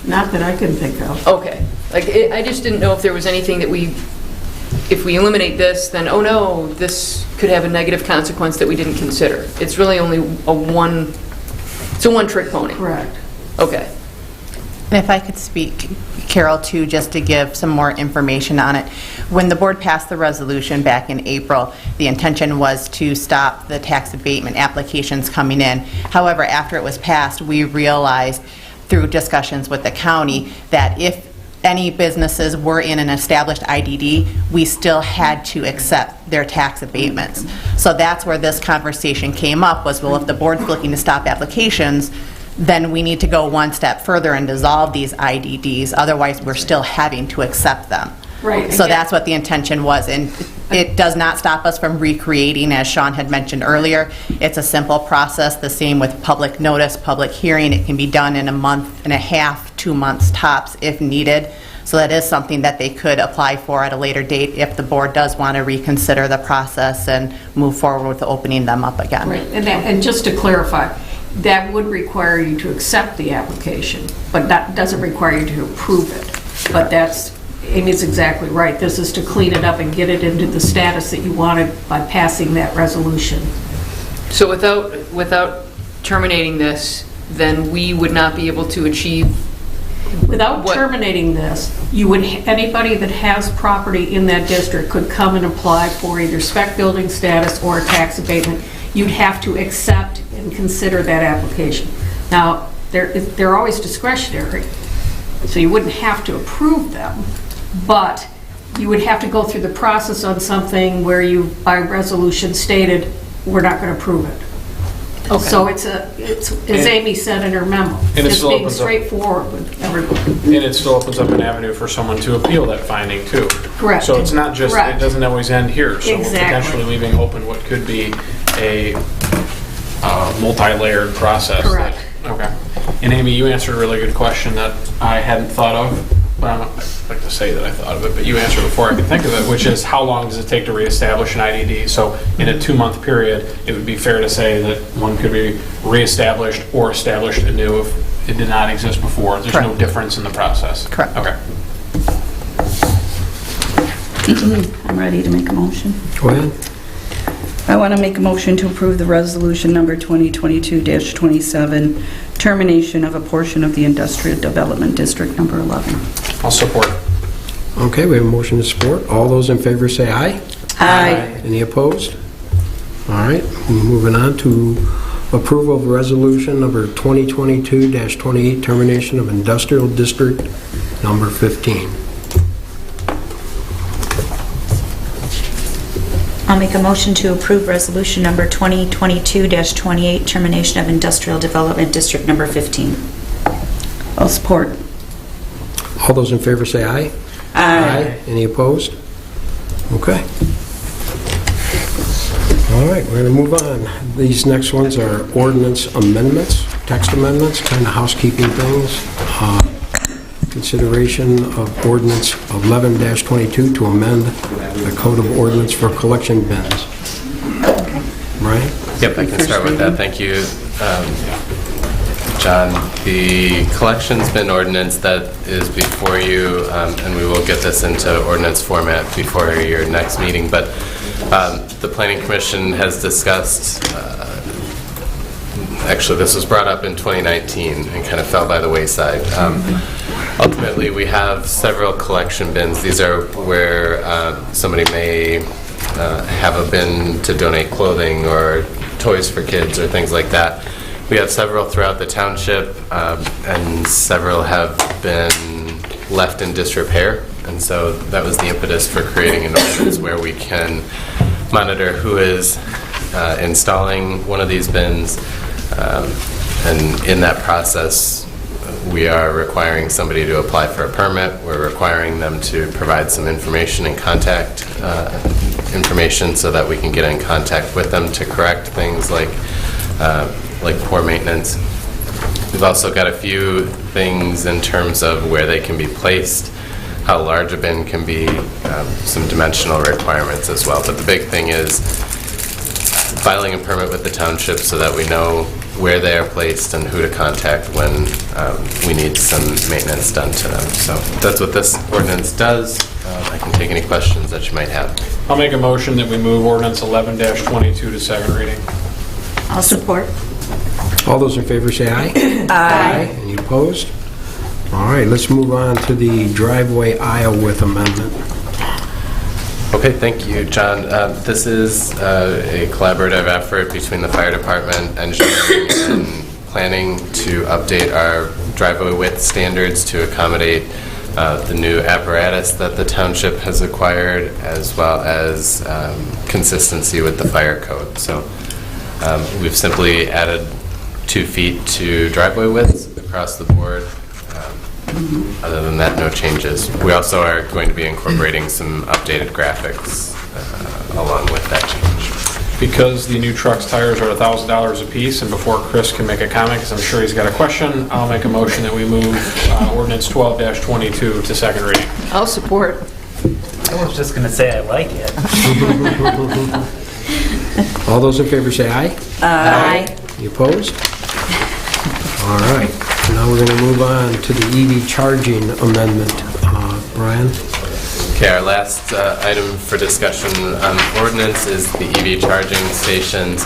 Not that I can think of. Okay. I just didn't know if there was anything that if we eliminate this, then, oh no, this could have a negative consequence that we didn't consider. It's really only it's a one-trick pony. Correct. Okay. And if I could speak, Carol, too, just to give some more information on it. When the board passed the resolution back in April, the intention was to stop the tax abatement applications coming in. However, after it was passed, we realized through discussions with the county that if any businesses were in an established IDD, we still had to accept their tax abatements. So that's where this conversation came up, was, well, if the board's looking to stop applications, then we need to go one step further and dissolve these IDDs. Otherwise, we're still having to accept them. Right. So that's what the intention was. And it does not stop us from recreating, as Sean had mentioned earlier. It's a simple process, the same with public notice, public hearing. It can be done in a month and a half, 2 months tops if needed. So that is something that they could apply for at a later date if the board does want to reconsider the process and move forward with opening them up again. Right. And just to clarify, that would require you to accept the application, but that doesn't require you to approve it. But Amy's exactly right. This is to clean it up and get it into the status that you wanted by passing that resolution. So without terminating this, then we would not be able to achieve... Without terminating this, anybody that has property in that district could come and apply for either spec building status or a tax abatement. You'd have to accept and consider that application. Now, they're always discretionary, so you wouldn't have to approve them, but you would have to go through the process on something where you, by resolution, stated, we're not going to approve it. So it's, as Amy said in her memo, And it just still being opens up- straightforward with everybody. And it still opens up an avenue for someone to appeal that finding too. Correct. So it's not just, it Correct. doesn't always end here. So we're Exactly. potentially leaving open what could be a multi-layered process. Correct. Okay. And Amy, you answered a really good question that I hadn't thought of. Well, I'd like to say that I thought of it, but you answered before I could think of it, which is how long does it take to reestablish an IDD? So in a 2-month period, it would be fair to say that one could be reestablished or established anew if it did not exist before. There's no difference in the process. Correct. Okay. I'm ready to make a motion. Go ahead. I want to make a motion to approve the resolution number 2022-27, termination of a portion of the Industrial Development District number 11. I'll support. Okay, we have a motion to support. All those in favor say aye. Aye. Any opposed? All right, moving on to approval of resolution number 2022-28, termination of Industrial District number 15. I'll make a motion to approve resolution number 2022-28, termination of Industrial Development District number 15. I'll support. All those in favor say aye. Aye. Any opposed? Okay. All right, we're going to move on. These next ones are ordinance amendments, text amendments, kind of housekeeping things. Consideration of ordinance 11-22 to amend the code of ordinance for collection bins. Brian? Yep, I can start with that. Thank you, John. The collections bin ordinance that is before you, and we will get this into ordinance format before your next meeting, but the Planning Commission has discussed, actually this was brought up in 2019 and kind of fell by the wayside. Ultimately, we have several collection bins. These are where somebody may have a bin to donate clothing or toys for kids or things like that. We have several throughout the township, and several have been left in disrepair. And so that was the impetus for creating an ordinance where we can monitor who is installing one of these bins. And in that process, we are requiring somebody to apply for a permit. We're requiring them to provide some information and contact information so that we can get in contact with them to correct things like poor maintenance. We've also got a few things in terms of where they can be placed, how large a bin can be, some dimensional requirements as well. But the big thing is filing a permit with the township so that we know where they are placed and who to contact when we need some maintenance done to them. So that's what this ordinance does. I can take any questions that you might have. I'll make a motion that we move ordinance 11-22 to second reading. I'll support. All those in favor say aye. Aye. Any opposed? All right, let's move on to the driveway aisle width amendment. Okay, thank you, John. This is a collaborative effort between the fire department, engineering, and planning to update our driveway width standards to accommodate the new apparatus that the township has acquired, as well as consistency with the fire code. So we've simply added 2 feet to driveway widths across the board. Other than that, no changes. We also are going to be incorporating some updated graphics along with that change. Because the new truck's tires are $1,000 a piece, and before Chris can make a comment, because I'm sure he's got a question, I'll make a motion that we move ordinance 12-22 to second reading. I'll support. I was just going to say I like it. All those in favor say aye. Aye. You opposed? All right. Now we're going to move on to the EV charging amendment. Brian? Okay, our last item for discussion on ordinance is the EV charging stations.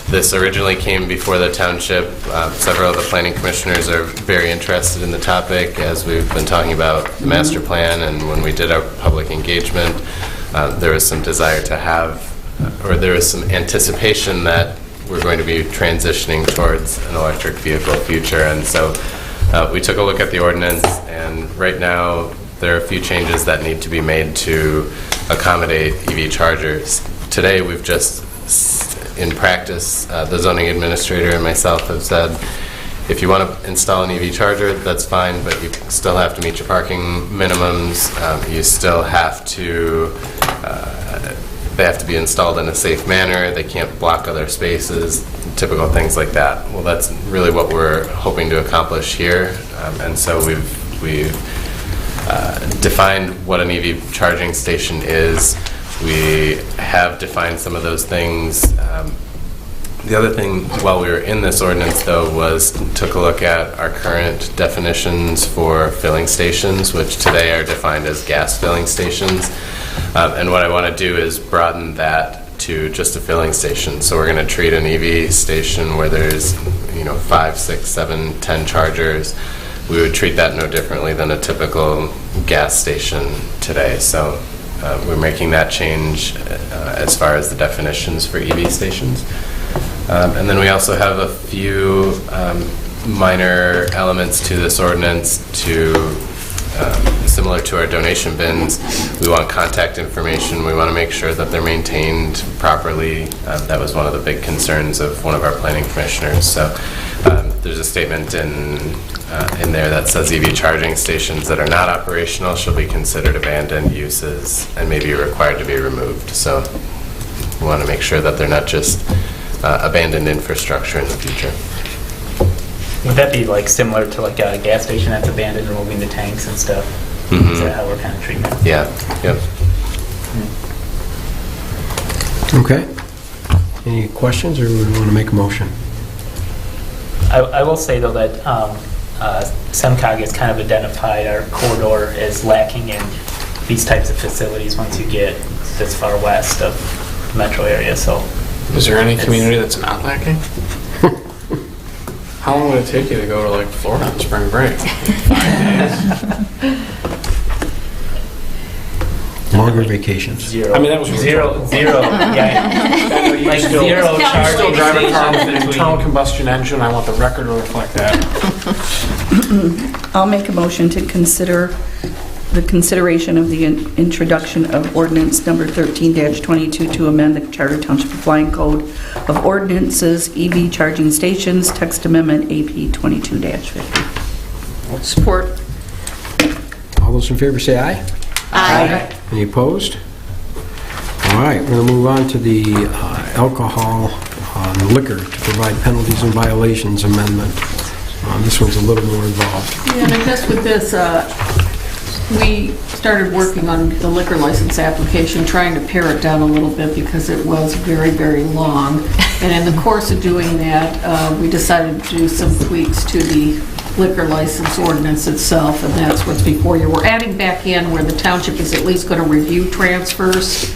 This originally came before the township. Several of the planning commissioners are very interested in the topic as we've been talking about the master plan, and when we did our public engagement, there was some desire to have, or there was some anticipation that we're going to be transitioning towards an electric vehicle future. And so we took a look at the ordinance, and right now there are a few changes that need to be made to accommodate EV chargers. Today we've just in practice, the zoning administrator and myself have said, if you want to install an EV charger, that's fine, but you still have to meet your parking minimums. You still have to, they have to be installed in a safe manner. They can't block other spaces, typical things like that. Well, that's really what we're hoping to accomplish here. And so we've defined what an EV charging station is. We have defined some of those things. The other thing while we were in this ordinance, though, was took a look at our current definitions for filling stations, which today are defined as gas filling stations. And what I want to do is broaden that to just a filling station. So we're going to treat an EV station where there's 5, 6, 7, 10 chargers. We would treat that no differently than a typical gas station today. So we're making that change as far as the definitions for EV stations. And then we also have a few minor elements to this ordinance similar to our donation bins. We want contact information. We want to make sure that they're maintained properly. That was one of the big concerns of one of our planning commissioners. So there's a statement in there that says EV charging stations that are not operational shall be considered abandoned uses and may be required to be removed. So we want to make sure that they're not just abandoned infrastructure in the future. Would that be like similar to like a gas station that's abandoned, removing the tanks and stuff? Mm-hmm. Is that how we're kind of treating it? Yeah. Yep. Okay. Any questions, or we want to make a motion? I will say, though, that SEMCOG has kind of identified our corridor as lacking in these types of facilities once you get this far west of the metro area. So, is there any community that's not lacking? How long would it take you to go to like Florida on spring break? 5 days. Longer vacations. Zero. I mean, that was zero. Yeah. Like zero charging still drive a car with an stations internal combustion engine. I want the record to reflect that. I'll make a motion to consider the consideration of the introduction of ordinance number 13-22 to amend the Charter Township Flying Code of Ordinances, EV charging stations, text amendment AP 22-50. Support. All those in favor say aye. Aye. Any opposed? All right, we're going to move on to the alcohol and liquor to provide penalties and violations amendment. This one's a little more involved. Yeah, and I guess with this, we started working on the liquor license application, trying to pare it down a little bit because it was very, very long. And in the course of doing that, we decided to do some tweaks to the liquor license ordinance itself, and that's what's before you. We're adding back in where the township is at least going to review transfers,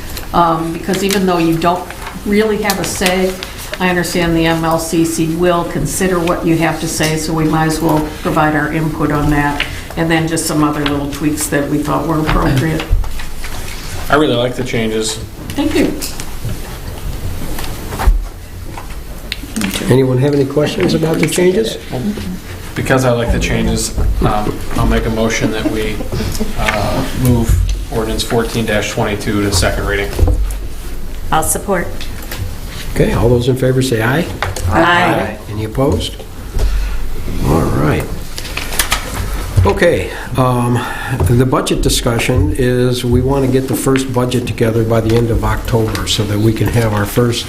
because even though you don't really have a say, I understand the MLCC will consider what you have to say, so we might as well provide our input on that, and then just some other little tweaks that we thought were appropriate. I really like the changes. Thank you. Anyone have any questions about the changes? Because I like the changes, I'll make a motion that we move ordinance 14-22 to second reading. I'll support. Okay, all those in favor say aye. Aye. Any opposed? All right. Okay, the budget discussion is we want to get the first budget together by the end of October so that we can have our first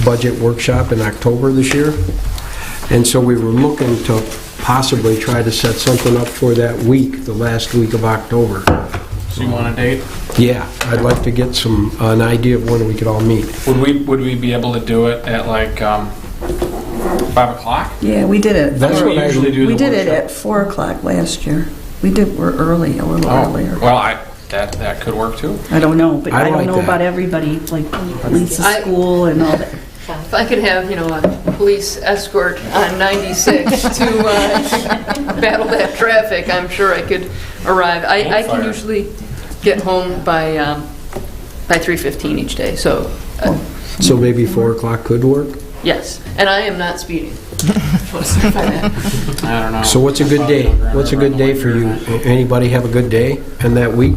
budget workshop in October this year. And so we were looking to possibly try to set something up for that week, the last week of October. So you want a date? Yeah, I'd like to get an idea of when we could all meet. Would we be able to do it at like 5 o'clock? Yeah, we did it. That's what I usually do. We did it at 4 o'clock last year. We're early, a little earlier. Well, that could work too. I don't know, but I don't like know that. about everybody, like Lisa's school and all that. If I could have, a police escort on 96 to battle that traffic, I'm sure I could arrive. I can usually get home by 3:15 each day, so So maybe 4 o'clock could work? yes. And I am not speeding. I don't know. So what's a good day? What's a good day for you? Anybody have a good day in that week?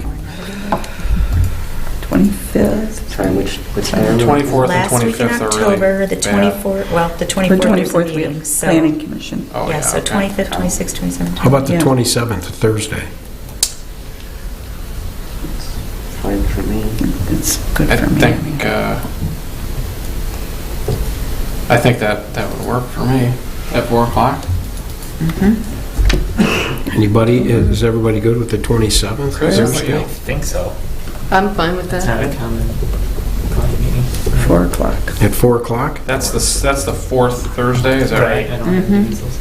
25th. Sorry, which day? 24th and Last week in 25th are really October, the bad. 24th, well, the 24th is a we meeting, have so... Planning Commission. Oh, Yeah, so okay. 25th, 26th, 27th. How about the Yeah. 27th, Thursday? Fine for me. It's good I for me. think that would work for me at 4 o'clock. Anybody, is everybody good with the 27th? Chris, I Thursday? think so. I'm fine with It's not that. a common meeting. 4 o'clock. At 4 o'clock? That's the fourth Thursday, is that right? I don't have any measles.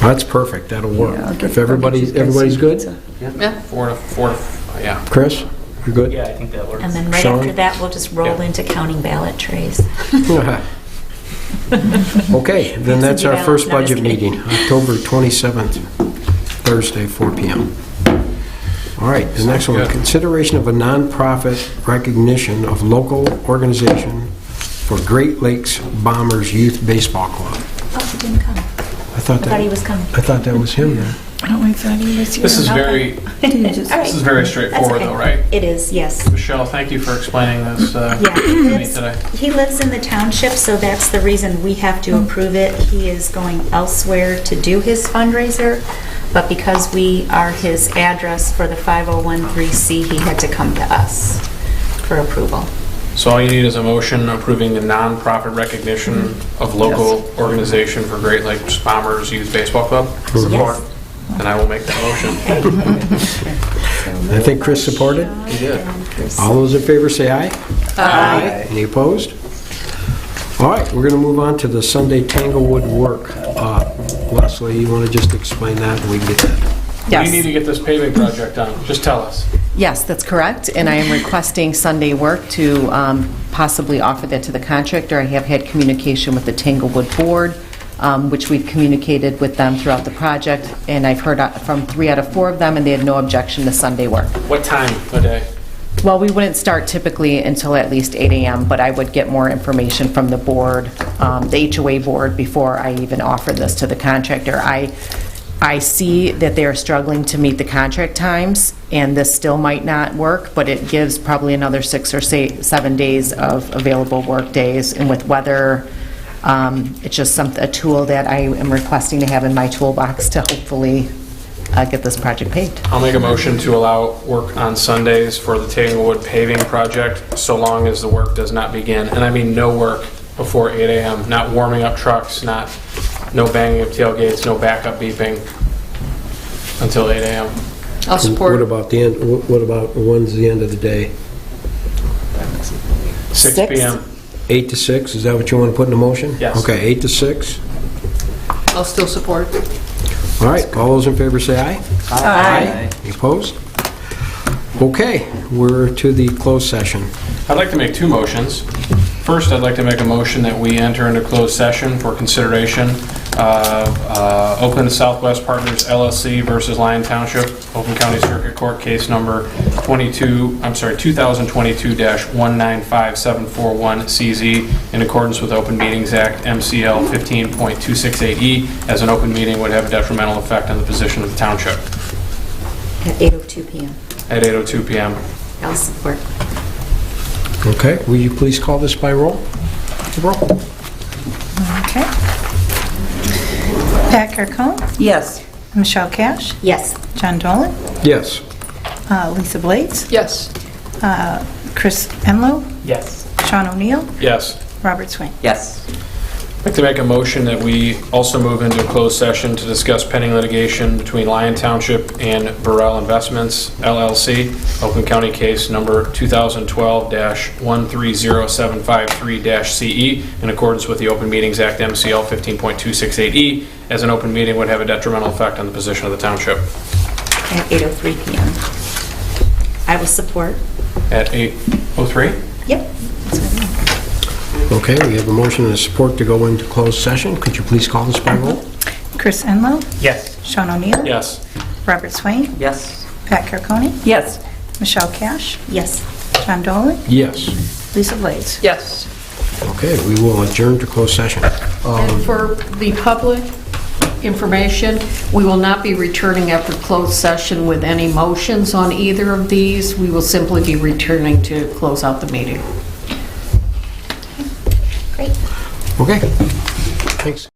That's perfect, that'll work. Yeah, I'll get If everybody's good? Yeah. 4 to, yeah. Chris, you good? Yeah, I think that works. And then right Sean? after that, we'll just roll Yeah. into counting ballot trays. Okay, then that's our Yeah, first no, just budget kidding. meeting, October 27th, Thursday, 4 PM. All right, the next one, Good. consideration of a nonprofit recognition of local organization for Great Lakes Bombers Youth Baseball Club. Oh, he didn't come. I thought I thought he was coming. I thought that was him then. Oh, I thought he was here. This is very, All right. this is very straightforward That's okay. though, right? It is, yes. Michelle, thank you for explaining this Yeah, to me today. he lives in the township, so that's the reason we have to approve it. He is going elsewhere to do his fundraiser, but because we are his address for the 5013C, he had to come to us for approval. So all you need is a motion approving the nonprofit recognition of local organization for Great Lakes Bombers Youth Baseball Club. Yes. And I will make that motion. I think Chris supported. He did. All those in favor say aye. Aye. Any opposed? All right, we're going to move on to the Sunday Tanglewood work. Leslie, you want to just explain that and we can get that? We need to get this paving project done. Just tell us. Yes, that's correct, and I am requesting Sunday work to possibly offer that to the contractor. I have had communication with the Tanglewood Board, which we've communicated with them throughout the project, and I've heard from 3 out of 4 of them, and they had no objection to Sunday work. What time of day? Well, we wouldn't start typically until at least 8 a.m., but I would get more information from the board, the HOA board, before I even offer this to the contractor. I see that they are struggling to meet the contract times, and this still might not work, but it gives probably another 6 or 7 days of available work days. And with weather, it's just a tool that I am requesting to have in my toolbox to hopefully get this project paved. I'll make a motion to allow work on Sundays for the Tanglewood paving project, so long as the work does not begin. And I mean no work before 8 a.m., not warming up trucks, no banging of tailgates, no backup beeping until 8 a.m. I'll support. What about the end, what about when's the end of the day? 6 p.m. 8 to 6, is that what you want to put in the motion? Yes. Okay, 8 to 6. I'll still support. All right, all those in favor say aye. Aye. Any opposed? Okay, we're to the closed session. I'd like to make 2 motions. First, I'd like to make a motion that we enter into closed session for consideration of Oakland Southwest Partners LLC versus Lyon Township, Oakland County Circuit Court, case number 2022-195741CZ, in accordance with Open Meetings Act MCL 15.268E, as an open meeting would have a detrimental effect on the position of the township. At 8:02 p.m. At 8:02 p.m. I'll support. Okay, will you please call this by roll? Roll. Okay. Pat Carcone? Yes. Michelle Cash? Yes. John Dolan? Yes. Lisa Blades? Yes. Chris Enlow? Yes. Sean O'Neill? Yes. Robert Swain? Yes. I'd like to make a motion that we also move into a closed session to discuss pending litigation between Lyon Township and Burrell Investments, LLC, Oakland County case number 2012-130753-CE, in accordance with the Open Meetings Act MCL 15.268E, as an open meeting would have a detrimental effect on the position of the township. At 8:03 p.m. I will support. At 8:03? Yep. Okay, we have a motion and a support to go into closed session. Could you please call this by roll? Chris Enlow? Yes. Sean O'Neill? Yes. Robert Swain? Yes. Pat Carcone? Yes. Michelle Cash? Yes. John Dolan? Yes. Lisa Blades? Yes. Okay, we will adjourn to closed session. And for the public, information. We will not be returning after closed session with any motions on either of these. We will simply be returning to close out the meeting. Great. Okay. Thanks.